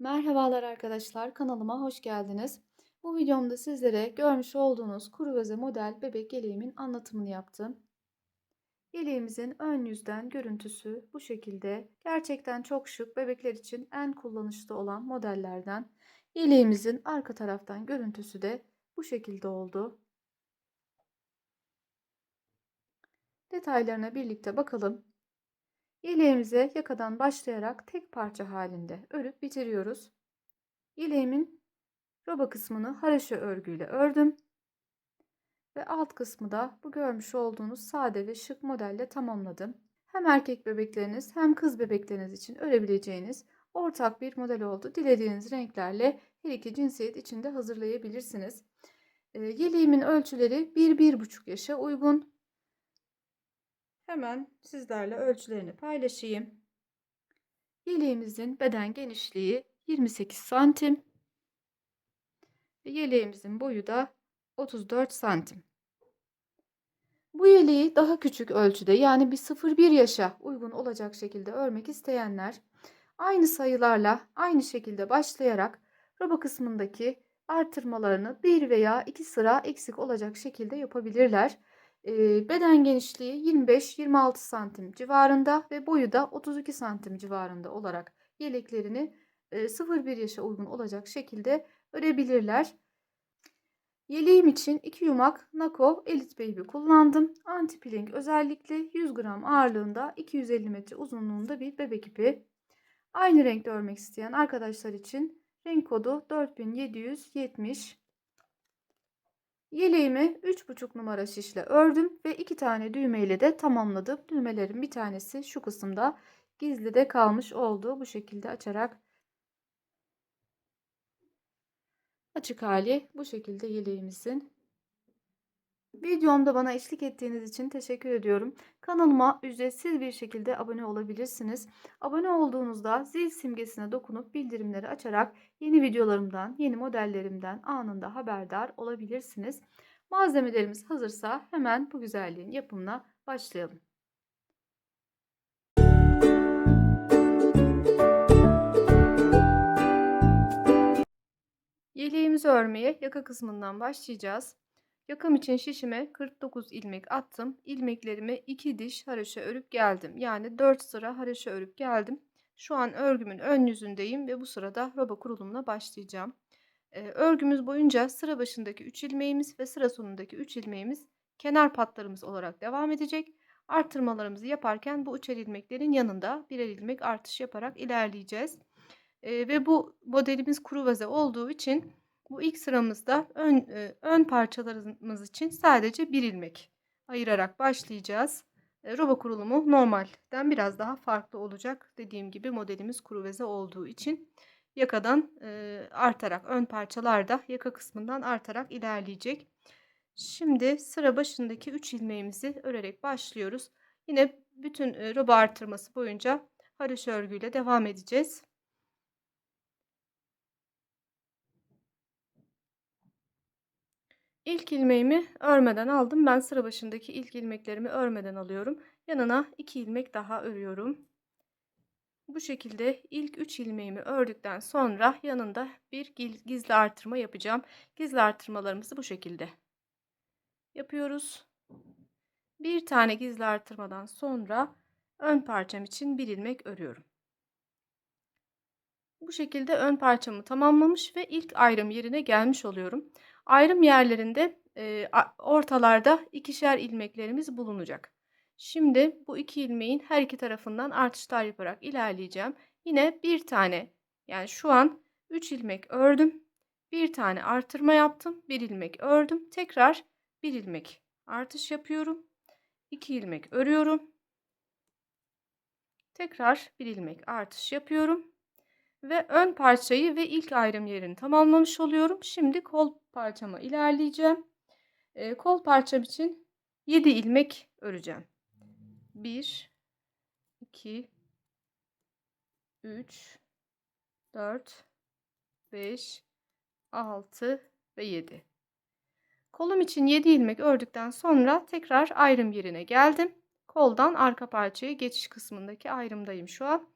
Merhabalar arkadaşlar, kanalıma hoş geldiniz. Bu videomda sizlere görmüş olduğunuz kuru model bebek yeleğimin anlatımını yaptım. Yeleğimizin ön yüzden görüntüsü bu şekilde. Gerçekten çok şık, bebekler için en kullanışlı olan modellerden. Yeleğimizin arka taraftan görüntüsü de bu şekilde oldu. Detaylarına birlikte bakalım. Yeleğimize yakadan başlayarak tek parça halinde örüp bitiriyoruz. Yeleğimin roba kısmını haroşa örgüyle ördüm. Ve alt kısmı da bu görmüş olduğunuz sade ve şık modelle tamamladım. Hem erkek bebekleriniz hem kız bebekleriniz için örebileceğiniz ortak bir model oldu. Dilediğiniz renklerle her iki cinsiyet için de hazırlayabilirsiniz. Yeleğimin ölçüleri 1-1,5 yaşa uygun. Hemen sizlerle ölçülerini paylaşayım. Yeleğimizin beden genişliği 28 santim. Yeleğimizin boyu da 34 santim. Bu yeleği daha küçük ölçüde yani bir 0-1 yaşa uygun olacak şekilde örmek isteyenler aynı sayılarla aynı şekilde başlayarak roba kısmındaki artırmalarını 1 veya 2 sıra eksik olacak şekilde yapabilirler. Beden genişliği 25-26 santim civarında ve boyu da 32 santim civarında olarak yeleklerini 0-1 yaşa uygun olacak şekilde örebilirler. Yeleğim için 2 yumak Nako Elite Baby kullandım. Anti-peeling özellikle 100 gram ağırlığında 250 metre uzunluğunda bir bebek ipi. Aynı renkte örmek isteyen arkadaşlar için renk kodu 4770. Yeleğimi 3,5 numara şişle ördüm ve 2 tane düğme ile de tamamladım. Düğmelerin bir tanesi şu kısımda gizli de kalmış oldu. Bu şekilde açarak açık hali bu şekilde yeleğimizin. Videomda bana eşlik ettiğiniz için teşekkür ediyorum. Kanalıma ücretsiz bir şekilde abone olabilirsiniz. Abone olduğunuzda zil simgesine dokunup bildirimleri açarak yeni videolarımdan, yeni modellerimden anında haberdar olabilirsiniz. Malzemelerimiz hazırsa hemen bu güzelliğin yapımına başlayalım. Yeleğimizi örmeye yaka kısmından başlayacağız. Yakam için şişime 49 ilmek attım. İlmeklerimi 2 diş haroşa örüp geldim. Yani 4 sıra haroşa örüp geldim. Şu an örgümün ön yüzündeyim ve bu sırada roba kurulumuna başlayacağım. Örgümüz boyunca sıra başındaki 3 ilmeğimiz ve sıra sonundaki 3 ilmeğimiz kenar patlarımız olarak devam edecek. Artırmalarımızı yaparken bu üçer ilmeklerin yanında birer ilmek artış yaparak ilerleyeceğiz. Ve bu modelimiz kuru vaze olduğu için bu ilk sıramızda ön parçalarımız için sadece bir ilmek ayırarak başlayacağız. Roba kurulumu normalden biraz daha farklı olacak. Dediğim gibi modelimiz kuru vaze olduğu için yakadan artarak ön parçalarda yaka kısmından artarak ilerleyecek. Şimdi sıra başındaki 3 ilmeğimizi örerek başlıyoruz. Yine bütün roba artırması boyunca haroşa örgüyle devam edeceğiz. İlk ilmeğimi örmeden aldım. Ben sıra başındaki ilk ilmeklerimi örmeden alıyorum. Yanına 2 ilmek daha örüyorum. Bu şekilde ilk 3 ilmeğimi ördükten sonra yanında bir gizli artırma yapacağım. Gizli artırmalarımızı bu şekilde yapıyoruz. Bir tane gizli artırmadan sonra ön parçam için bir ilmek örüyorum. Bu şekilde ön parçamı tamamlamış ve ilk ayrım yerine gelmiş oluyorum. Ayrım yerlerinde ortalarda ikişer ilmeklerimiz bulunacak. Şimdi bu iki ilmeğin her iki tarafından artışlar yaparak ilerleyeceğim. Yine bir tane, yani şu an 3 ilmek ördüm. Bir tane artırma yaptım. Bir ilmek ördüm. Tekrar bir ilmek artış yapıyorum. 2 ilmek örüyorum. Tekrar bir ilmek artış yapıyorum. Ve ön parçayı ve ilk ayrım yerini tamamlamış oluyorum. Şimdi kol parçama ilerleyeceğim. Kol parçam için 7 ilmek öreceğim. 1, 2, 3, 4, 5, 6 ve 7. Kolum için 7 ilmek ördükten sonra tekrar ayrım yerine geldim. Koldan arka parçaya geçiş kısmındaki ayrımdayım şu an.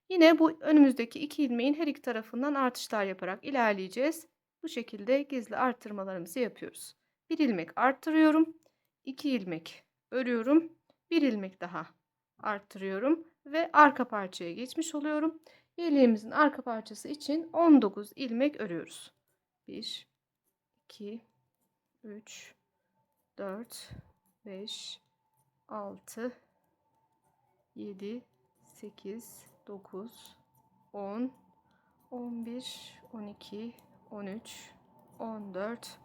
Yine bu önümüzdeki 2 ilmeğin her iki tarafından artışlar yaparak ilerleyeceğiz. Bu şekilde gizli arttırmalarımızı yapıyoruz. 1 ilmek arttırıyorum, 2 ilmek örüyorum, 1 ilmek daha arttırıyorum ve arka parçaya geçmiş oluyorum. Yeleğimizin arka parçası için 19 ilmek örüyoruz. 1, 2, 3, 4, 5, 6, 7, 8, 9, 10, 11, 12, 13, 14,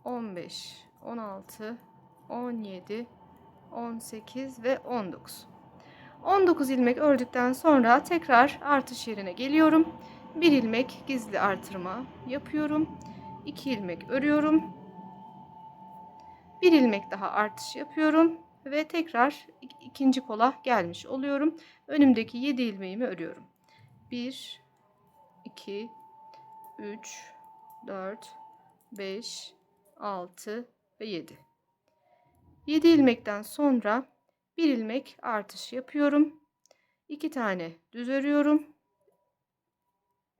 15, 16, 17, 18 ve 19. 19 ilmek ördükten sonra tekrar artış yerine geliyorum. 1 ilmek gizli artırma yapıyorum. 2 ilmek örüyorum. 1 ilmek daha artış yapıyorum ve tekrar ikinci kola gelmiş oluyorum. Önümdeki 7 ilmeğimi örüyorum. 1, 2, 3, 4, 5, 6 ve 7. 7 ilmekten sonra 1 ilmek artış yapıyorum. 2 tane düz örüyorum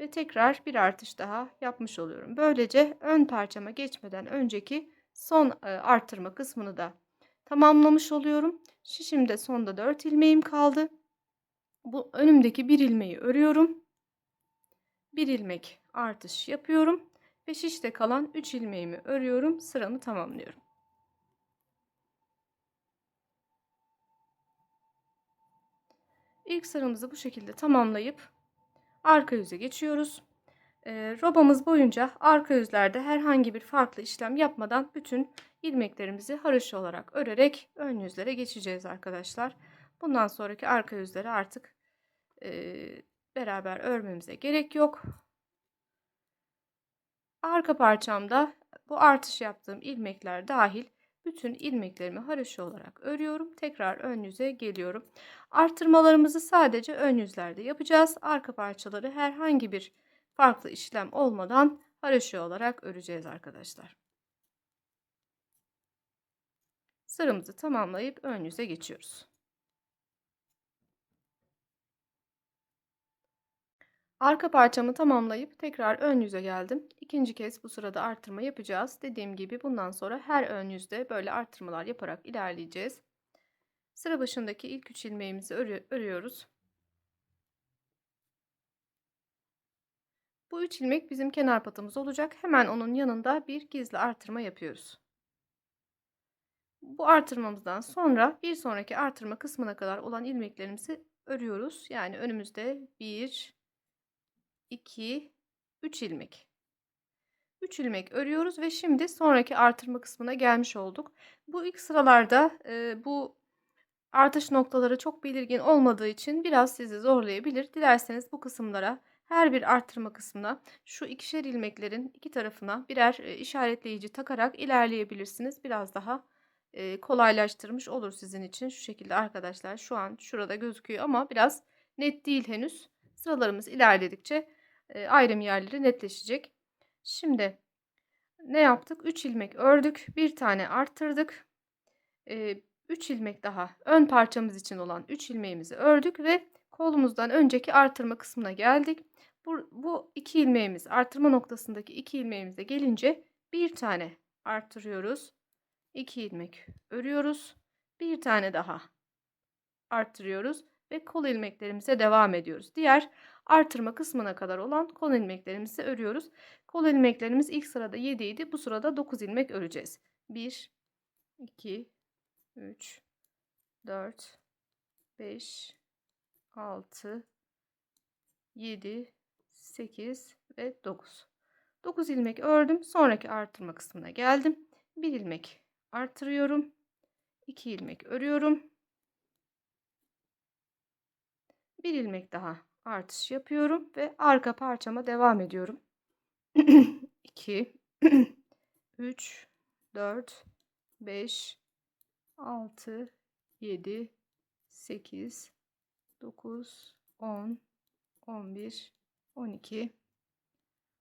ve tekrar bir artış daha yapmış oluyorum. Böylece ön parçama geçmeden önceki son arttırma kısmını da tamamlamış oluyorum. Şişimde sonda 4 ilmeğim kaldı. Bu önümdeki 1 ilmeği örüyorum. 1 ilmek artış yapıyorum ve şişte kalan 3 ilmeğimi örüyorum. Sıramı tamamlıyorum. İlk sıramızı bu şekilde tamamlayıp arka yüze geçiyoruz. Robamız boyunca arka yüzlerde herhangi bir farklı işlem yapmadan bütün ilmeklerimizi haroşa olarak örerek ön yüzlere geçeceğiz arkadaşlar. Bundan sonraki arka yüzleri artık beraber örmemize gerek yok. Arka parçamda bu artış yaptığım ilmekler dahil bütün ilmeklerimi haroşa olarak örüyorum. Tekrar ön yüze geliyorum. Artırmalarımızı sadece ön yüzlerde yapacağız. Arka parçaları herhangi bir farklı işlem olmadan haroşa olarak öreceğiz arkadaşlar. Sıramızı tamamlayıp ön yüze geçiyoruz. Arka parçamı tamamlayıp tekrar ön yüze geldim. İkinci kez bu sırada artırma yapacağız. Dediğim gibi bundan sonra her ön yüzde böyle artırmalar yaparak ilerleyeceğiz. Sıra başındaki ilk 3 ilmeğimizi örüyoruz. Bu 3 ilmek bizim kenar patımız olacak. Hemen onun yanında bir gizli artırma yapıyoruz. Bu artırmamızdan sonra bir sonraki artırma kısmına kadar olan ilmeklerimizi örüyoruz. Yani önümüzde 1, 2, 3 ilmek. 3 ilmek örüyoruz ve şimdi sonraki artırma kısmına gelmiş olduk. Bu ilk sıralarda bu artış noktaları çok belirgin olmadığı için biraz sizi zorlayabilir. Dilerseniz bu kısımlara her bir artırma kısmına şu ikişer ilmeklerin iki tarafına birer işaretleyici takarak ilerleyebilirsiniz. Biraz daha kolaylaştırmış olur sizin için. Şu şekilde arkadaşlar şu an şurada gözüküyor ama biraz net değil henüz. Sıralarımız ilerledikçe ayrım yerleri netleşecek. Şimdi ne yaptık? 3 ilmek ördük. Bir tane arttırdık. 3 ilmek daha ön parçamız için olan 3 ilmeğimizi ördük ve kolumuzdan önceki artırma kısmına geldik. Bu 2 ilmeğimiz artırma noktasındaki 2 ilmeğimize gelince bir tane arttırıyoruz. 2 ilmek örüyoruz. Bir tane daha arttırıyoruz ve kol ilmeklerimize devam ediyoruz. Diğer artırma kısmına kadar olan kol ilmeklerimizi örüyoruz. Kol ilmeklerimiz ilk sırada 7 idi. Bu sırada 9 ilmek öreceğiz. 1, 2, 3, 4, 5, 6, 7, 8 ve 9. 9 ilmek ördüm. Sonraki artırma kısmına geldim. 1 ilmek artırıyorum. 2 ilmek örüyorum. 1 ilmek daha artış yapıyorum ve arka parçama devam ediyorum. 2, 3, 4, 5, 6, 7, 8, 9, 10, 11, 12,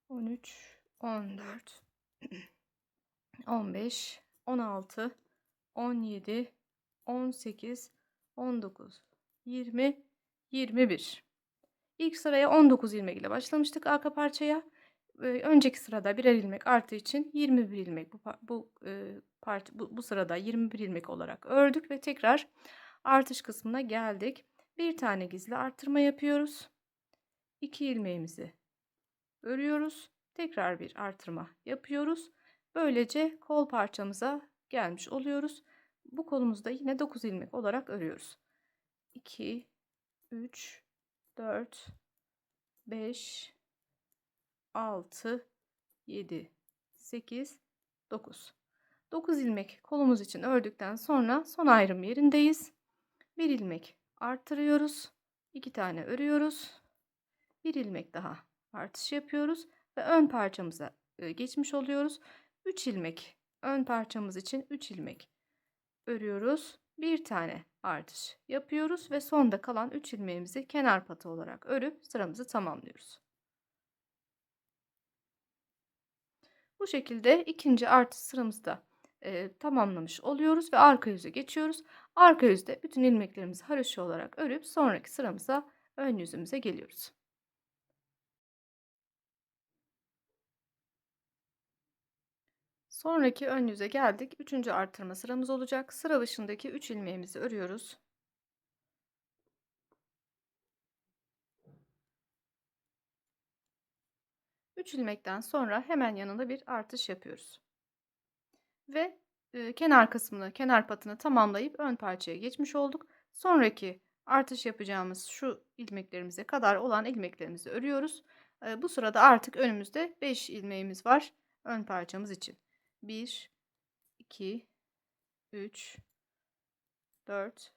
13, 14, 15, 16, 17, 18, 19, 20, 21. İlk sıraya 19 ilmek ile başlamıştık arka parçaya. Önceki sırada birer ilmek arttığı için 21 ilmek bu sırada 21 ilmek olarak ördük ve tekrar artış kısmına geldik. Bir tane gizli artırma yapıyoruz. 2 ilmeğimizi örüyoruz. Tekrar bir artırma yapıyoruz. Böylece kol parçamıza gelmiş oluyoruz. Bu kolumuzda yine 9 ilmek olarak örüyoruz. 2, 3, 4, 5, 6, 7, 8, 9. 9 ilmek kolumuz için ördükten sonra son ayrım yerindeyiz. 1 ilmek artırıyoruz. 2 tane örüyoruz. 1 ilmek daha artış yapıyoruz ve ön parçamıza geçmiş oluyoruz. 3 ilmek ön parçamız için 3 ilmek örüyoruz. Bir tane artış yapıyoruz ve sonda kalan 3 ilmeğimizi kenar patı olarak örüp sıramızı tamamlıyoruz. Bu şekilde ikinci artış sıramızı da tamamlamış oluyoruz ve arka yüze geçiyoruz. Arka yüzde bütün ilmeklerimizi haroşa olarak örüp sonraki sıramıza, ön yüzümüze geliyoruz. Sonraki ön yüze geldik. Üçüncü artırma sıramız olacak. Sıra başındaki 3 ilmeğimizi örüyoruz. 3 ilmekten sonra hemen yanında bir artış yapıyoruz. Ve kenar kısmını, kenar patını tamamlayıp ön parçaya geçmiş olduk. Sonraki artış yapacağımız şu ilmeklerimize kadar olan ilmeklerimizi örüyoruz. Bu sırada artık önümüzde 5 ilmeğimiz var ön parçamız için. 1, 2, 3, 4,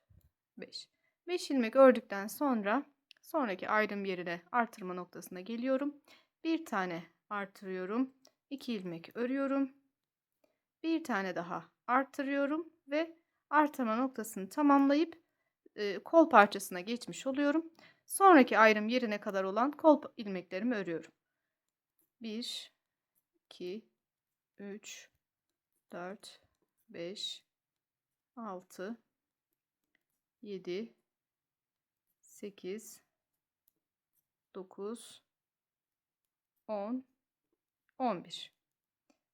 5. 5 ilmek ördükten sonra sonraki ayrım yerine artırma noktasına geliyorum. Bir tane artırıyorum. 2 ilmek örüyorum. Bir tane daha artırıyorum ve artırma noktasını tamamlayıp kol parçasına geçmiş oluyorum. Sonraki ayrım yerine kadar olan kol ilmeklerimi örüyorum. 1, 2, 3, 4, 5, 6, 7, 8, 9, 10, 11.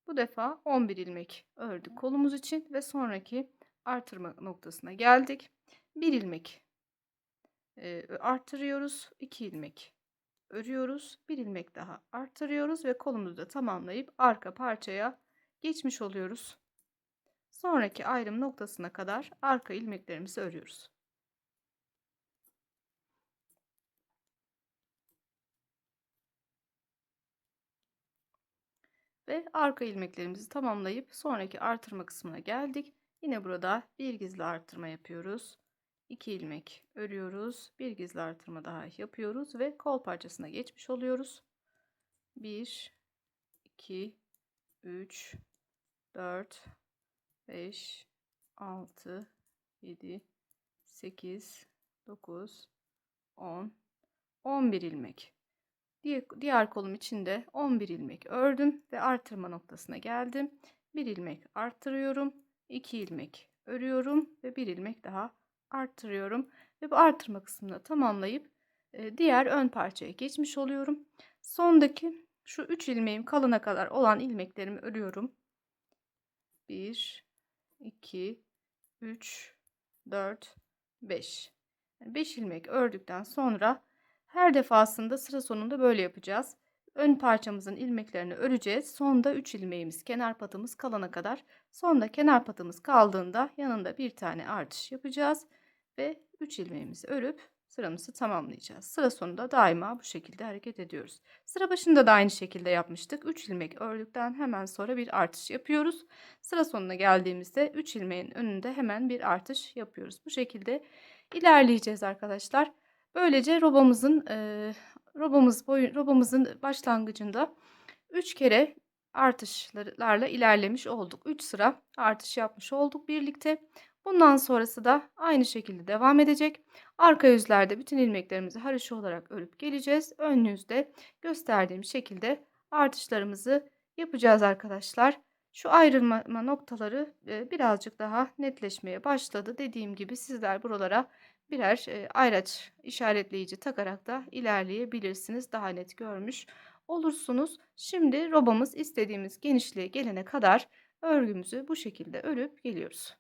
Bu defa 11 ilmek ördük kolumuz için ve sonraki artırma noktasına geldik. 1 ilmek artırıyoruz. 2 ilmek örüyoruz. 1 ilmek daha artırıyoruz ve kolumuzu da tamamlayıp arka parçaya geçmiş oluyoruz. Sonraki ayrım noktasına kadar arka ilmeklerimizi örüyoruz. Ve arka ilmeklerimizi tamamlayıp sonraki artırma kısmına geldik. Yine burada bir gizli artırma yapıyoruz. 2 ilmek örüyoruz. Bir gizli artırma daha yapıyoruz ve kol parçasına geçmiş oluyoruz. 1, 2, 3, 4, 5, 6, 7, 8, 9, 10, 11 ilmek. Diğer kolum için de 11 ilmek ördüm ve artırma noktasına geldim. 1 ilmek artırıyorum. 2 ilmek örüyorum ve 1 ilmek daha artırıyorum. Ve bu artırma kısmını tamamlayıp diğer ön parçaya geçmiş oluyorum. Sondaki şu 3 ilmeğim kalana kadar olan ilmeklerimi örüyorum. 1, 2, 3, 4, 5. 5 ilmek ördükten sonra her defasında sıra sonunda böyle yapacağız. Ön parçamızın ilmeklerini öreceğiz. Sonda 3 ilmeğimiz, kenar patımız kalana kadar. Sonda kenar patımız kaldığında yanında bir tane artış yapacağız ve 3 ilmeğimizi örüp sıramızı tamamlayacağız. Sıra sonunda daima bu şekilde hareket ediyoruz. Sıra başında da aynı şekilde yapmıştık. 3 ilmek ördükten hemen sonra bir artış yapıyoruz. Sıra sonuna geldiğimizde 3 ilmeğin önünde hemen bir artış yapıyoruz. Bu şekilde ilerleyeceğiz arkadaşlar. Böylece robamızın başlangıcında 3 kere artışlarla ilerlemiş olduk. 3 sıra artış yapmış olduk birlikte. Bundan sonrası da aynı şekilde devam edecek. Arka yüzlerde bütün ilmeklerimizi haroşa olarak örüp geleceğiz. Ön yüzde gösterdiğim şekilde artışlarımızı yapacağız arkadaşlar. Şu ayrılma noktaları birazcık daha netleşmeye başladı. Dediğim gibi sizler buralara birer, ayraç işaretleyici takarak da ilerleyebilirsiniz. Daha net görmüş olursunuz. Şimdi robamız istediğimiz genişliğe gelene kadar örgümüzü bu şekilde örüp geliyoruz.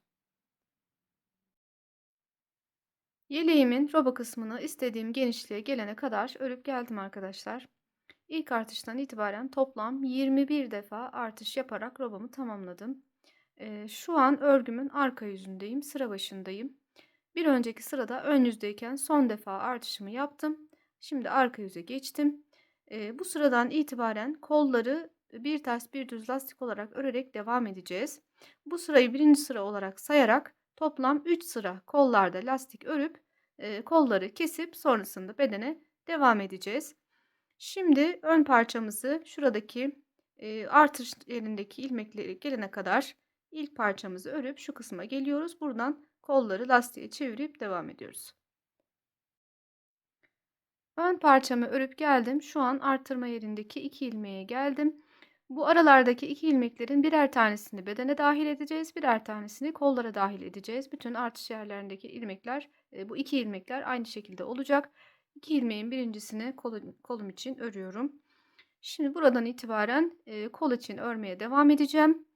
Yeleğimin roba kısmını istediğim genişliğe gelene kadar örüp geldim arkadaşlar. İlk artıştan itibaren toplam 21 defa artış yaparak robamı tamamladım. Şu an örgümün arka yüzündeyim, sıra başındayım. Bir önceki sırada ön yüzdeyken son defa artışımı yaptım. Şimdi arka yüze geçtim. Bu sıradan itibaren kolları bir ters bir düz lastik olarak örerek devam edeceğiz. Bu sırayı birinci sıra olarak sayarak toplam 3 sıra kollarda lastik örüp kolları kesip sonrasında bedene devam edeceğiz. Şimdi ön parçamızı şuradaki artış yerindeki ilmekleri gelene kadar ilk parçamızı örüp şu kısma geliyoruz. Buradan kolları lastiğe çevirip devam ediyoruz. Ön parçamı örüp geldim. Şu an artırma yerindeki 2 ilmeğe geldim. Bu aralardaki 2 ilmeklerin birer tanesini bedene dahil edeceğiz. Birer tanesini kollara dahil edeceğiz. Bütün artış yerlerindeki ilmekler bu 2 ilmekler aynı şekilde olacak. 2 ilmeğin birincisini kolum için örüyorum. Şimdi buradan itibaren kol için örmeye devam edeceğim.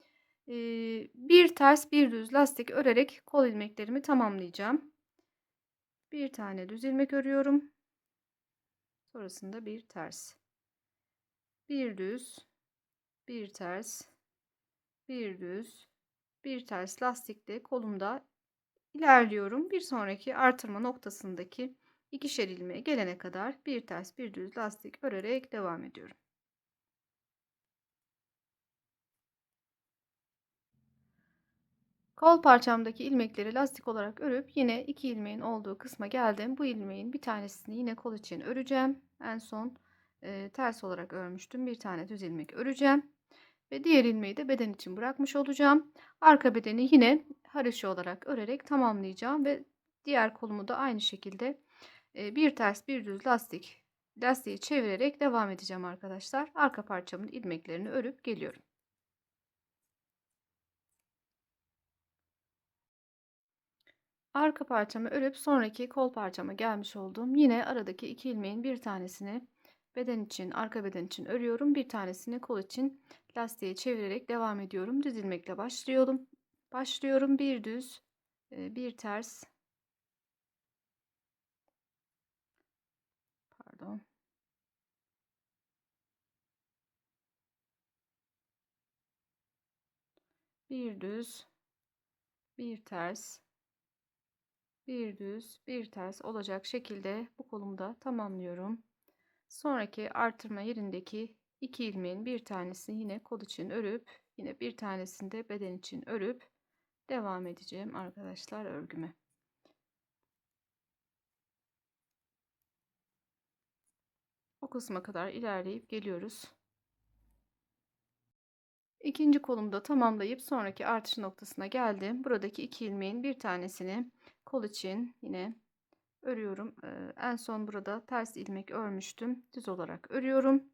Bir ters bir düz lastik örerek kol ilmeklerimi tamamlayacağım. Bir tane düz ilmek örüyorum. Sonrasında bir ters. Bir düz, bir ters, bir düz, bir ters lastikle kolumda ilerliyorum. Bir sonraki artırma noktasındaki ikişer ilmeğe gelene kadar bir ters bir düz lastik örerek devam ediyorum. Kol parçamdaki ilmekleri lastik olarak örüp yine 2 ilmeğin olduğu kısma geldim. Bu ilmeğin bir tanesini yine kol için öreceğim. En son ters olarak örmüştüm. Bir tane düz ilmek öreceğim. Ve diğer ilmeği de beden için bırakmış olacağım. Arka bedeni yine haroşa olarak örerek tamamlayacağım. Ve diğer kolumu da aynı şekilde bir ters bir düz lastiği çevirerek devam edeceğim arkadaşlar. Arka parçamın ilmeklerini örüp geliyorum. Arka parçamı örüp sonraki kol parçama gelmiş oldum. Yine aradaki 2 ilmeğin bir tanesini beden için, arka beden için örüyorum. Bir tanesini kol için lastiğe çevirerek devam ediyorum. Düz ilmekle başlıyorum. Başlıyorum. Bir düz, bir ters. Pardon. Bir düz, bir ters, bir düz, bir ters olacak şekilde bu kolumu da tamamlıyorum. Sonraki artırma yerindeki 2 ilmeğin bir tanesini yine kol için örüp yine bir tanesini de beden için örüp devam edeceğim arkadaşlar örgüme. O kısma kadar ilerleyip geliyoruz. İkinci kolumu da tamamlayıp sonraki artış noktasına geldim. Buradaki 2 ilmeğin bir tanesini kol için yine örüyorum. En son burada ters ilmek örmüştüm. Düz olarak örüyorum.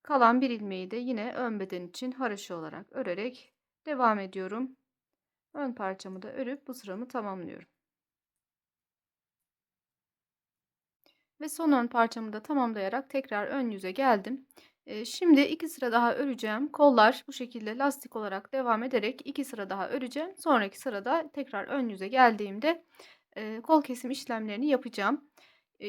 Kalan bir ilmeği de yine ön beden için haroşa olarak örerek devam ediyorum. Ön parçamı da örüp bu sıramı tamamlıyorum. Ve son ön parçamı da tamamlayarak tekrar ön yüze geldim. Şimdi 2 sıra daha öreceğim. Kollar bu şekilde lastik olarak devam ederek 2 sıra daha öreceğim. Sonraki sırada tekrar ön yüze geldiğimde kol kesim işlemlerini yapacağım.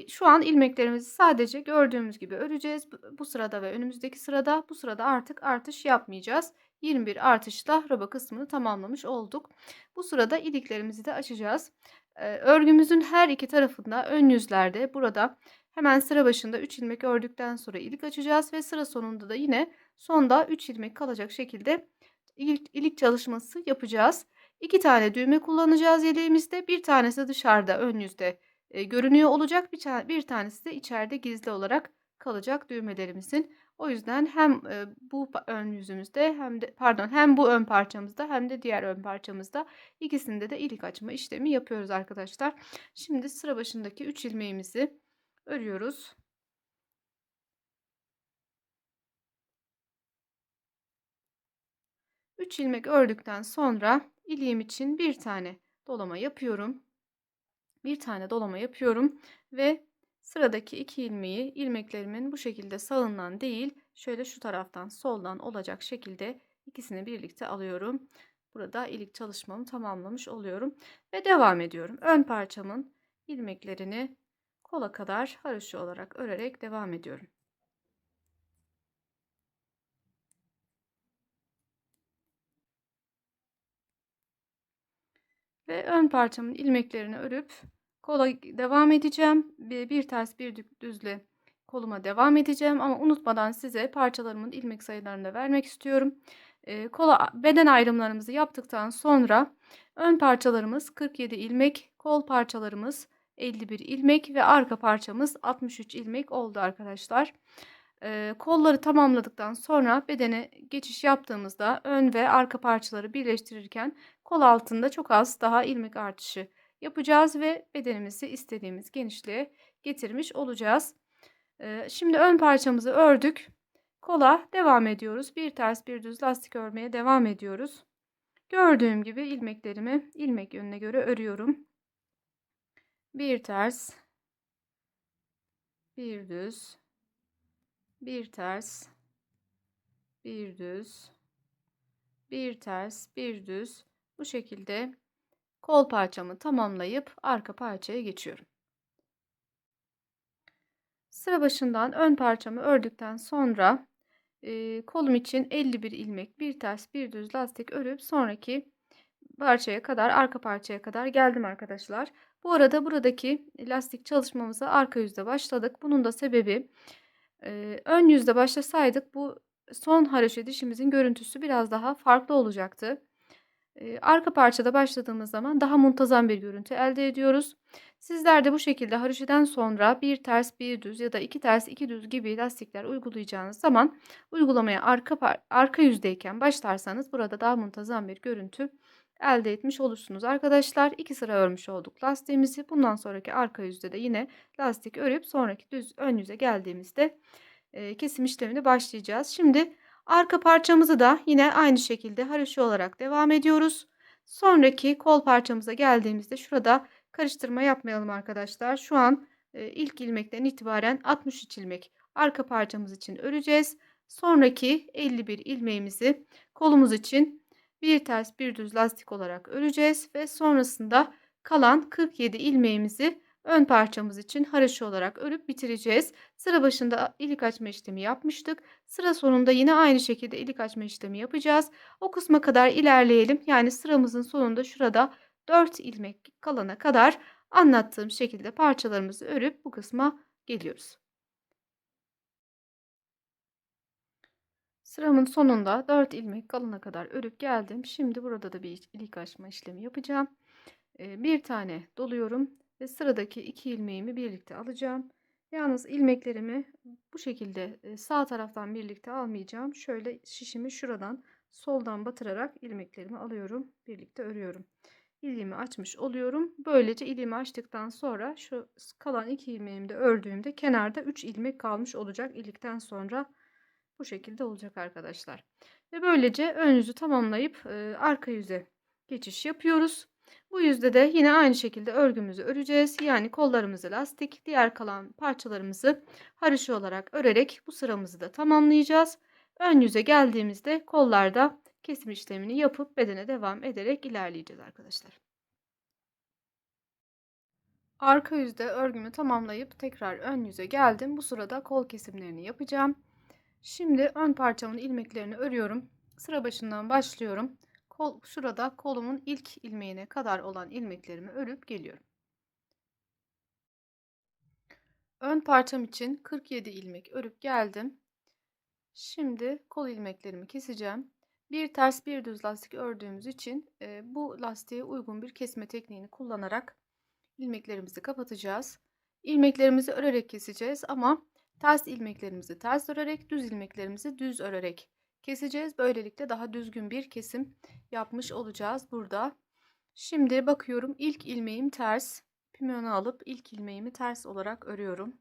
Şu an ilmeklerimizi sadece gördüğümüz gibi öreceğiz. Bu sırada ve önümüzdeki sırada, bu sırada artık artış yapmayacağız. 21 artışla roba kısmını tamamlamış olduk. Bu sırada iliklerimizi de açacağız. Örgümüzün her iki tarafında ön yüzlerde burada hemen sıra başında 3 ilmek ördükten sonra ilik açacağız ve sıra sonunda da yine sonda 3 ilmek kalacak şekilde ilik çalışması yapacağız. 2 tane düğme kullanacağız yeleğimizde. Bir tanesi dışarıda ön yüzde görünüyor olacak. Bir tanesi de içeride gizli olarak kalacak düğmelerimizin. O yüzden hem bu ön yüzümüzde hem de hem bu ön parçamızda hem de diğer ön parçamızda ikisinde de ilik açma işlemi yapıyoruz arkadaşlar. Şimdi sıra başındaki 3 ilmeğimizi örüyoruz. 3 ilmek ördükten sonra iliğim için bir tane dolama yapıyorum. Bir tane dolama yapıyorum ve sıradaki 2 ilmeği ilmeklerimin bu şekilde sağından değil, şöyle şu taraftan soldan olacak şekilde ikisini birlikte alıyorum. Burada ilik çalışmamı tamamlamış oluyorum ve devam ediyorum. Ön parçamın ilmeklerini kola kadar haroşa olarak örerek devam ediyorum. Ve ön parçamın ilmeklerini örüp kola devam edeceğim. Bir ters bir düzle koluma devam edeceğim ama unutmadan size parçalarımın ilmek sayılarını da vermek istiyorum. Kola beden ayrımlarımızı yaptıktan sonra ön parçalarımız 47 ilmek, kol parçalarımız 51 ilmek ve arka parçamız 63 ilmek oldu arkadaşlar. Kolları tamamladıktan sonra bedene geçiş yaptığımızda ön ve arka parçaları birleştirirken kol altında çok az daha ilmek artışı yapacağız ve bedenimizi istediğimiz genişliğe getirmiş olacağız. Şimdi ön parçamızı ördük. Kola devam ediyoruz. Bir ters bir düz lastik örmeye devam ediyoruz. Gördüğüm gibi ilmeklerimi ilmek yönüne göre örüyorum. Bir ters, bir düz, bir ters, bir düz, bir ters, bir düz. Bu şekilde kol parçamı tamamlayıp arka parçaya geçiyorum. Sıra başından ön parçamı ördükten sonra kolum için 51 ilmek, bir ters bir düz lastik örüp sonraki parçaya kadar, arka parçaya kadar geldim arkadaşlar. Bu arada buradaki lastik çalışmamıza arka yüzde başladık. Bunun da sebebi ön yüzde başlasaydık bu son haroşa dişimizin görüntüsü biraz daha farklı olacaktı. Arka parçada başladığımız zaman daha muntazam bir görüntü elde ediyoruz. Sizler de bu şekilde haroşeden sonra bir ters bir düz ya da iki ters iki düz gibi lastikler uygulayacağınız zaman uygulamaya arka yüzdeyken başlarsanız burada daha muntazam bir görüntü elde etmiş olursunuz arkadaşlar. 2 sıra örmüş olduk lastiğimizi. Bundan sonraki arka yüzde de yine lastik örüp sonraki düz ön yüze geldiğimizde kesim işlemini başlayacağız. Şimdi arka parçamızı da yine aynı şekilde haroşa olarak devam ediyoruz. Sonraki kol parçamıza geldiğimizde şurada karıştırma yapmayalım arkadaşlar. Şu an ilk ilmekten itibaren 63 ilmek arka parçamız için öreceğiz. Sonraki 51 ilmeğimizi kolumuz için bir ters bir düz lastik olarak öreceğiz ve sonrasında kalan 47 ilmeğimizi ön parçamız için haroşa olarak örüp bitireceğiz. Sıra başında ilik açma işlemi yapmıştık. Sıra sonunda yine aynı şekilde ilik açma işlemi yapacağız. O kısma kadar ilerleyelim. Yani sıramızın sonunda şurada 4 ilmek kalana kadar anlattığım şekilde parçalarımızı örüp bu kısma geliyoruz. Sıramın sonunda 4 ilmek kalana kadar örüp geldim. Şimdi burada da bir ilik açma işlemi yapacağım. Bir tane doluyorum ve sıradaki 2 ilmeğimi birlikte alacağım. Yalnız ilmeklerimi bu şekilde sağ taraftan birlikte almayacağım. Şöyle şişimi şuradan soldan batırarak ilmeklerimi alıyorum. Birlikte örüyorum. İliğimi açmış oluyorum. Böylece iliğimi açtıktan sonra şu kalan 2 ilmeğimi de ördüğümde kenarda 3 ilmek kalmış olacak. İlikten sonra bu şekilde olacak arkadaşlar. Ve böylece ön yüzü tamamlayıp arka yüze geçiş yapıyoruz. Bu yüzde de yine aynı şekilde örgümüzü öreceğiz. Yani kollarımızı lastik, diğer kalan parçalarımızı haroşa olarak örerek bu sıramızı da tamamlayacağız. Ön yüze geldiğimizde kollarda kesim işlemini yapıp bedene devam ederek ilerleyeceğiz arkadaşlar. Arka yüzde örgümü tamamlayıp tekrar ön yüze geldim. Bu sırada kol kesimlerini yapacağım. Şimdi ön parçamın ilmeklerini örüyorum. Sıra başından başlıyorum. Şurada kolumun ilk ilmeğine kadar olan ilmeklerimi örüp geliyorum. Ön parçam için 47 ilmek örüp geldim. Şimdi kol ilmeklerimi keseceğim. Bir ters bir düz lastik ördüğümüz için bu lastiğe uygun bir kesme tekniğini kullanarak ilmeklerimizi kapatacağız. İlmeklerimizi örerek keseceğiz ama ters ilmeklerimizi ters örerek, düz ilmeklerimizi düz örerek keseceğiz. Böylelikle daha düzgün bir kesim yapmış olacağız burada. Şimdi bakıyorum, ilk ilmeğim ters. İpimi alıp ilk ilmeğimi ters olarak örüyorum.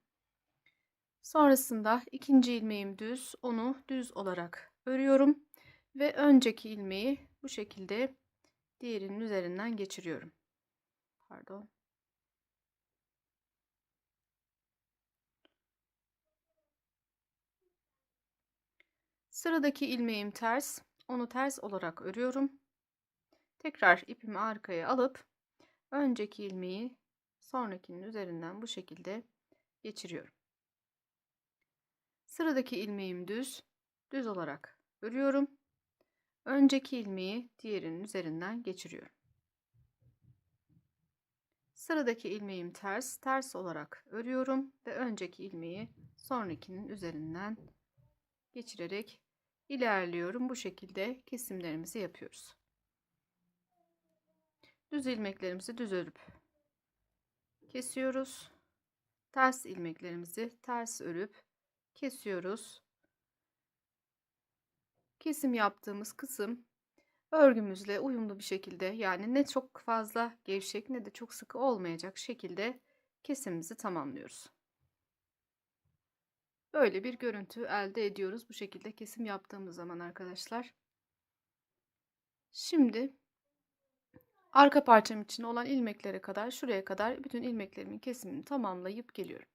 Sonrasında ikinci ilmeğim düz, onu düz olarak örüyorum ve önceki ilmeği bu şekilde diğerinin üzerinden geçiriyorum. Pardon. Sıradaki ilmeğim ters. Onu ters olarak örüyorum. Tekrar ipimi arkaya alıp önceki ilmeği sonrakinin üzerinden bu şekilde geçiriyorum. Sıradaki ilmeğim düz. Düz olarak örüyorum. Önceki ilmeği diğerinin üzerinden geçiriyorum. Sıradaki ilmeğim ters. Ters olarak örüyorum ve önceki ilmeği sonrakinin üzerinden geçirerek ilerliyorum. Bu şekilde kesimlerimizi yapıyoruz. Düz ilmeklerimizi düz örüp kesiyoruz. Ters ilmeklerimizi ters örüp kesiyoruz. Kesim yaptığımız kısım örgümüzle uyumlu bir şekilde, yani ne çok fazla gevşek ne de çok sıkı olmayacak şekilde kesimimizi tamamlıyoruz. Böyle bir görüntü elde ediyoruz bu şekilde kesim yaptığımız zaman arkadaşlar. Şimdi arka parçam için olan ilmeklere kadar, şuraya kadar bütün ilmeklerimin kesimini tamamlayıp geliyorum.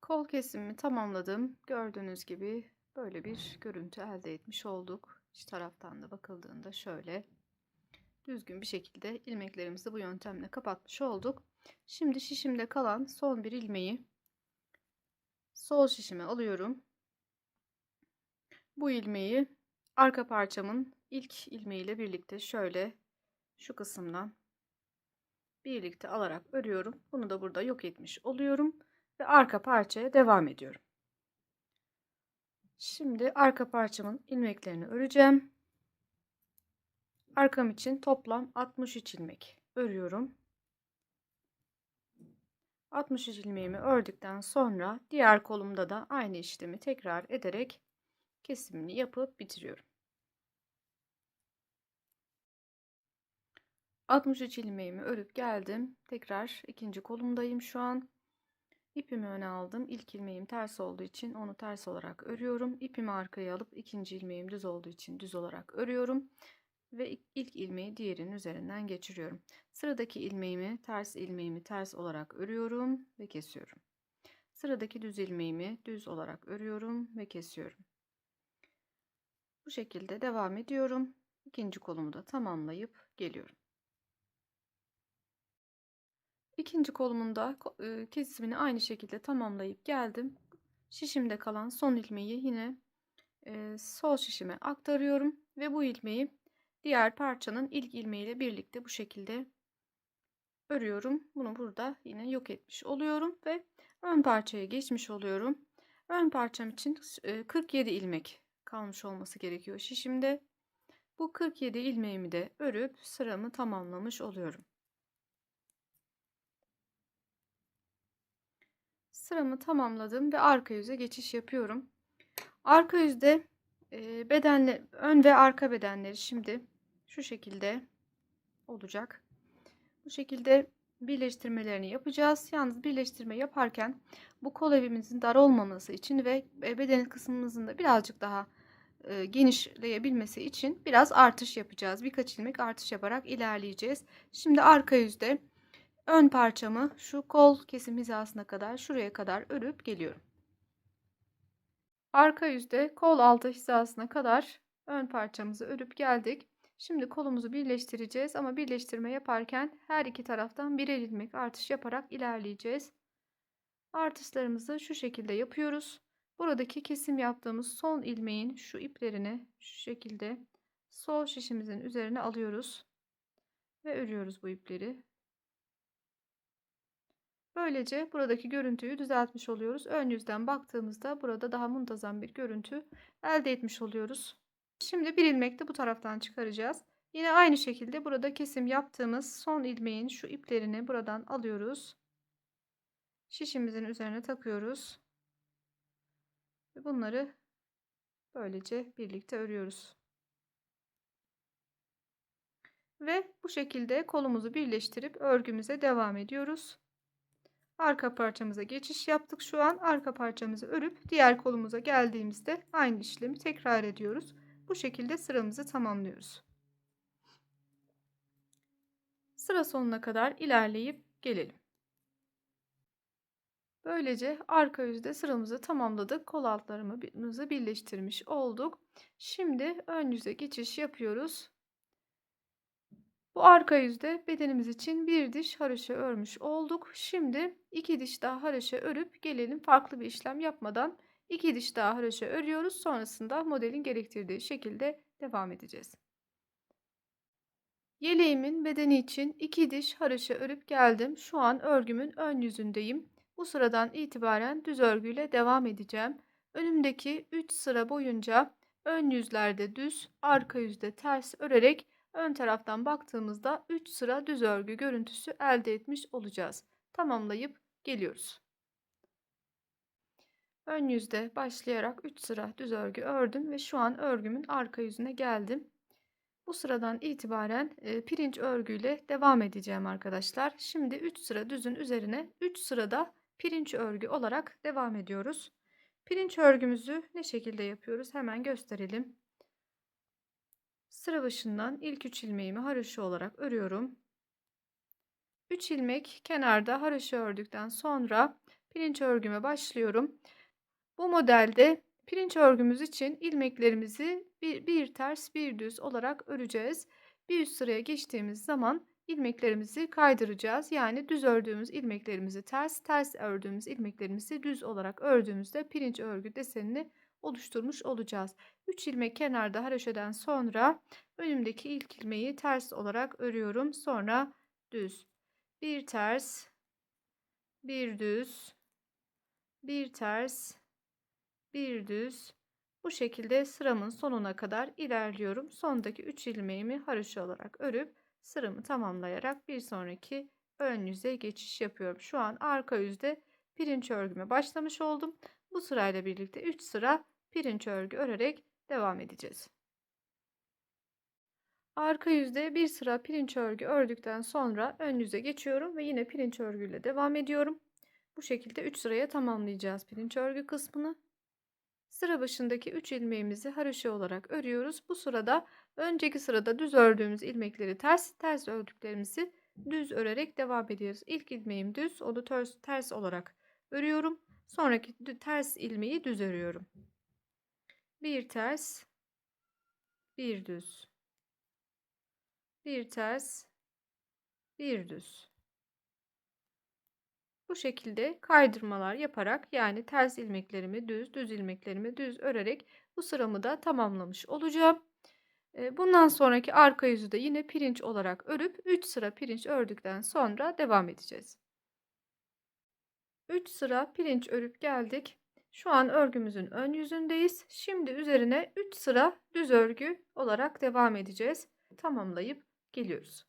Kol kesimimi tamamladım. Gördüğünüz gibi böyle bir görüntü elde etmiş olduk. İç taraftan da bakıldığında şöyle düzgün bir şekilde ilmeklerimizi bu yöntemle kapatmış olduk. Şimdi şişimde kalan son bir ilmeği sol şişime alıyorum. Bu ilmeği arka parçamın ilk ilmeğiyle birlikte şöyle şu kısımdan birlikte alarak örüyorum. Bunu da burada yok etmiş oluyorum ve arka parçaya devam ediyorum. Şimdi arka parçamın ilmeklerini öreceğim. Arkam için toplam 63 ilmek örüyorum. 63 ilmeğimi ördükten sonra diğer kolumda da aynı işlemi tekrar ederek kesimini yapıp bitiriyorum. 63 ilmeğimi örüp geldim. Tekrar ikinci kolumdayım şu an. İpimi öne aldım. İlk ilmeğim ters olduğu için onu ters olarak örüyorum. İpimi arkaya alıp ikinci ilmeğim düz olduğu için düz olarak örüyorum. Ve ilk ilmeği diğerinin üzerinden geçiriyorum. Sıradaki ilmeğimi ters olarak örüyorum ve kesiyorum. Sıradaki düz ilmeğimi düz olarak örüyorum ve kesiyorum. Bu şekilde devam ediyorum. İkinci kolumu da tamamlayıp geliyorum. İkinci kolumun da kesimini aynı şekilde tamamlayıp geldim. Şişimde kalan son ilmeği yine sol şişime aktarıyorum ve bu ilmeği diğer parçanın ilk ilmeğiyle birlikte bu şekilde örüyorum. Bunu burada yine yok etmiş oluyorum ve ön parçaya geçmiş oluyorum. Ön parçam için 47 ilmek kalmış olması gerekiyor şişimde. Bu 47 ilmeğimi de örüp sıramı tamamlamış oluyorum. Sıramı tamamladım ve arka yüze geçiş yapıyorum. Arka yüzde ön ve arka bedenleri şimdi şu şekilde olacak. Bu şekilde birleştirmelerini yapacağız. Yalnız birleştirme yaparken bu kol evimizin dar olmaması için ve beden kısmımızın da birazcık daha genişleyebilmesi için biraz artış yapacağız. Birkaç ilmek artış yaparak ilerleyeceğiz. Şimdi arka yüzde ön parçamı şu kol kesim hizasına kadar, şuraya kadar örüp geliyorum. Arka yüzde kol altı hizasına kadar ön parçamızı örüp geldik. Şimdi kolumuzu birleştireceğiz ama birleştirme yaparken her iki taraftan birer ilmek artış yaparak ilerleyeceğiz. Artışlarımızı şu şekilde yapıyoruz. Buradaki kesim yaptığımız son ilmeğin şu iplerini şu şekilde sol şişimizin üzerine alıyoruz ve örüyoruz bu ipleri. Böylece buradaki görüntüyü düzeltmiş oluyoruz. Ön yüzden baktığımızda burada daha muntazam bir görüntü elde etmiş oluyoruz. Şimdi bir ilmek de bu taraftan çıkaracağız. Yine aynı şekilde burada kesim yaptığımız son ilmeğin şu iplerini buradan alıyoruz. Şişimizin üzerine takıyoruz. Ve bunları böylece birlikte örüyoruz. Ve bu şekilde kolumuzu birleştirip örgümüze devam ediyoruz. Arka parçamıza geçiş yaptık şu an. Arka parçamızı örüp diğer kolumuza geldiğimizde aynı işlemi tekrar ediyoruz. Bu şekilde sıramızı tamamlıyoruz. Sıra sonuna kadar ilerleyip gelelim. Böylece arka yüzde sıramızı tamamladık. Kol altlarımızı birleştirmiş olduk. Şimdi ön yüze geçiş yapıyoruz. Bu arka yüzde bedenimiz için bir diş haroşa örmüş olduk. Şimdi 2 diş daha haroşa örüp gelelim farklı bir işlem yapmadan 2 diş daha haroşa örüyoruz. Sonrasında modelin gerektirdiği şekilde devam edeceğiz. Yeleğimin bedeni için 2 diş haroşa örüp geldim. Şu an örgümün ön yüzündeyim. Bu sıradan itibaren düz örgüyle devam edeceğim. Önümdeki 3 sıra boyunca ön yüzlerde düz, arka yüzde ters örerek ön taraftan baktığımızda 3 sıra düz örgü görüntüsü elde etmiş olacağız. Tamamlayıp geliyoruz. Ön yüzde başlayarak 3 sıra düz örgü ördüm ve şu an örgümün arka yüzüne geldim. Bu sıradan itibaren pirinç örgüyle devam edeceğim arkadaşlar. Şimdi 3 sıra düzün üzerine 3 sırada pirinç örgü olarak devam ediyoruz. Pirinç örgümüzü ne şekilde yapıyoruz hemen gösterelim. Sıra başından ilk 3 ilmeğimi haroşa olarak örüyorum. 3 ilmek kenarda haroşa ördükten sonra pirinç örgüme başlıyorum. Bu modelde pirinç örgümüz için ilmeklerimizi bir ters bir düz olarak öreceğiz. Bir üst sıraya geçtiğimiz zaman ilmeklerimizi kaydıracağız. Yani düz ördüğümüz ilmeklerimizi ters, ters ördüğümüz ilmeklerimizi düz olarak ördüğümüzde pirinç örgü desenini oluşturmuş olacağız. 3 ilmek kenarda haroşadan sonra önümdeki ilk ilmeği ters olarak örüyorum. Sonra düz. Bir ters, bir düz, bir ters, bir düz. Bu şekilde sıramın sonuna kadar ilerliyorum. Sondaki 3 ilmeğimi haroşa olarak örüp sıramı tamamlayarak bir sonraki ön yüze geçiş yapıyorum. Şu an arka yüzde pirinç örgüme başlamış oldum. Bu sırayla birlikte 3 sıra pirinç örgü örerek devam edeceğiz. Arka yüzde bir sıra pirinç örgü ördükten sonra ön yüze geçiyorum ve yine pirinç örgüyle devam ediyorum. Bu şekilde 3 sıraya tamamlayacağız pirinç örgü kısmını. Sıra başındaki 3 ilmeğimizi haroşa olarak örüyoruz. Bu sırada önceki sırada düz ördüğümüz ilmekleri ters ördüklerimizi düz örerek devam ediyoruz. İlk ilmeğim düz, onu ters olarak örüyorum. Sonraki ters ilmeği düz örüyorum. Bir ters, bir düz, bir ters, bir düz. Bu şekilde kaydırmalar yaparak yani ters ilmeklerimi düz, düz ilmeklerimi düz örerek bu sıramı da tamamlamış olacağım. Bundan sonraki arka yüzü de yine pirinç olarak örüp 3 sıra pirinç ördükten sonra devam edeceğiz. 3 sıra pirinç örüp geldik. Şu an örgümüzün ön yüzündeyiz. Şimdi üzerine 3 sıra düz örgü olarak devam edeceğiz. Tamamlayıp geliyoruz.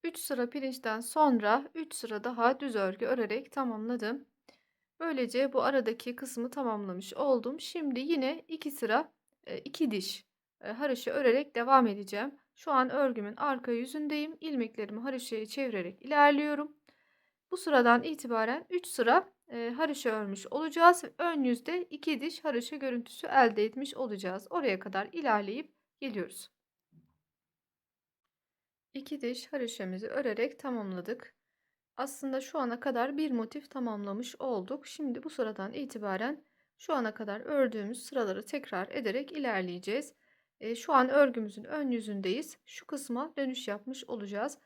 3 sıra pirinçten sonra 3 sıra daha düz örgü örerek tamamladım. Böylece bu aradaki kısmı tamamlamış oldum. Şimdi yine 2 sıra 2 diş haroşa örerek devam edeceğim. Şu an örgümün arka yüzündeyim. İlmeklerimi haroşaya çevirerek ilerliyorum. Bu sıradan itibaren 3 sıra haroşa örmüş olacağız. Ön yüzde 2 diş haroşa görüntüsü elde etmiş olacağız. Oraya kadar ilerleyip geliyoruz. 2 diş haroşamızı örerek tamamladık. Aslında şu ana kadar bir motif tamamlamış olduk. Şimdi bu sıradan itibaren şu ana kadar ördüğümüz sıraları tekrar ederek ilerleyeceğiz. Şu an örgümüzün ön yüzündeyiz. Şu kısma dönüş yapmış olacağız.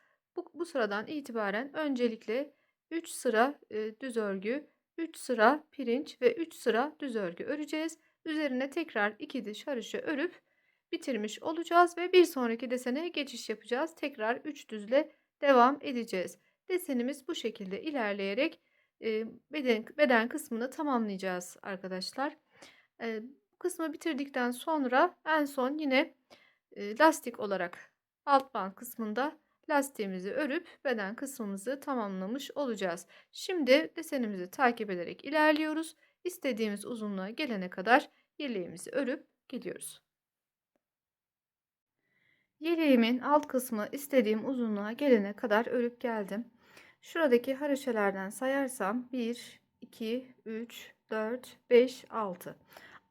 Bu sıradan itibaren öncelikle 3 sıra düz örgü, 3 sıra pirinç ve 3 sıra düz örgü öreceğiz. Üzerine tekrar 2 diş haroşa örüp bitirmiş olacağız ve bir sonraki desene geçiş yapacağız. Tekrar 3 düzle devam edeceğiz. Desenimiz bu şekilde ilerleyerek beden kısmını tamamlayacağız arkadaşlar. Bu kısmı bitirdikten sonra en son yine lastik olarak alt bant kısmında lastiğimizi örüp beden kısmımızı tamamlamış olacağız. Şimdi desenimizi takip ederek ilerliyoruz. İstediğimiz uzunluğa gelene kadar yeleğimizi örüp gidiyoruz. Yeleğimin alt kısmı istediğim uzunluğa gelene kadar örüp geldim. Şuradaki haroşalardan sayarsam 1, 2, 3, 4, 5, 6.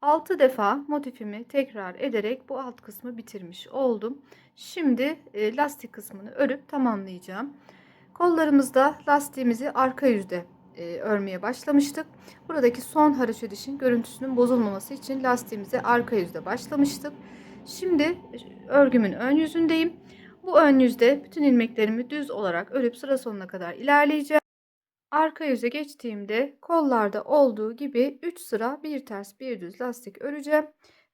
6 defa motifimi tekrar ederek bu alt kısmı bitirmiş oldum. Şimdi lastik kısmını örüp tamamlayacağım. Kollarımızda lastiğimizi arka yüzde örmeye başlamıştık. Buradaki son haraşo dişin görüntüsünün bozulmaması için lastiğimizi arka yüzde başlamıştık. Şimdi örgümün ön yüzündeyim. Bu ön yüzde bütün ilmeklerimi düz olarak örüp sıra sonuna kadar ilerleyeceğim. Arka yüze geçtiğimde kollarda olduğu gibi 3 sıra bir ters bir düz lastik öreceğim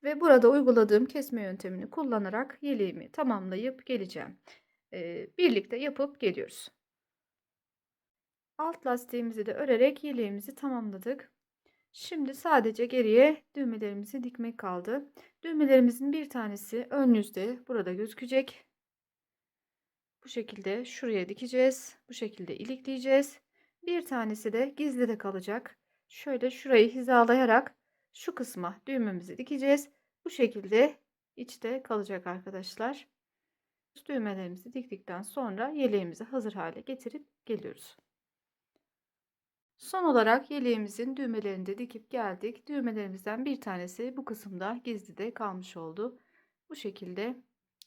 ve burada uyguladığım kesme yöntemini kullanarak yeleğimi tamamlayıp geleceğim. Birlikte yapıp geliyoruz. Alt lastiğimizi de örerek yeleğimizi tamamladık. Şimdi sadece geriye düğmelerimizi dikmek kaldı. Düğmelerimizin bir tanesi ön yüzde burada gözükecek. Bu şekilde şuraya dikeceğiz. Bu şekilde ilikleyeceğiz. Bir tanesi de gizli de kalacak. Şöyle şurayı hizalayarak şu kısma düğmemizi dikeceğiz. Bu şekilde içte kalacak arkadaşlar. Düğmelerimizi diktikten sonra yeleğimizi hazır hale getirip geliyoruz. Son olarak yeleğimizin düğmelerini de dikip geldik. Düğmelerimizden bir tanesi bu kısımda gizlide kalmış oldu. Bu şekilde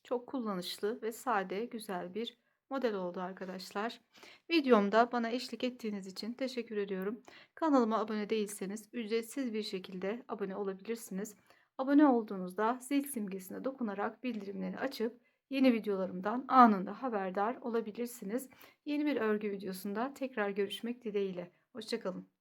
çok kullanışlı ve sade, güzel bir model oldu arkadaşlar. Videomda bana eşlik ettiğiniz için teşekkür ediyorum. Kanalıma abone değilseniz ücretsiz bir şekilde abone olabilirsiniz. Abone olduğunuzda zil simgesine dokunarak bildirimleri açıp yeni videolarımdan anında haberdar olabilirsiniz. Yeni bir örgü videosunda tekrar görüşmek dileğiyle. Hoşça kalın.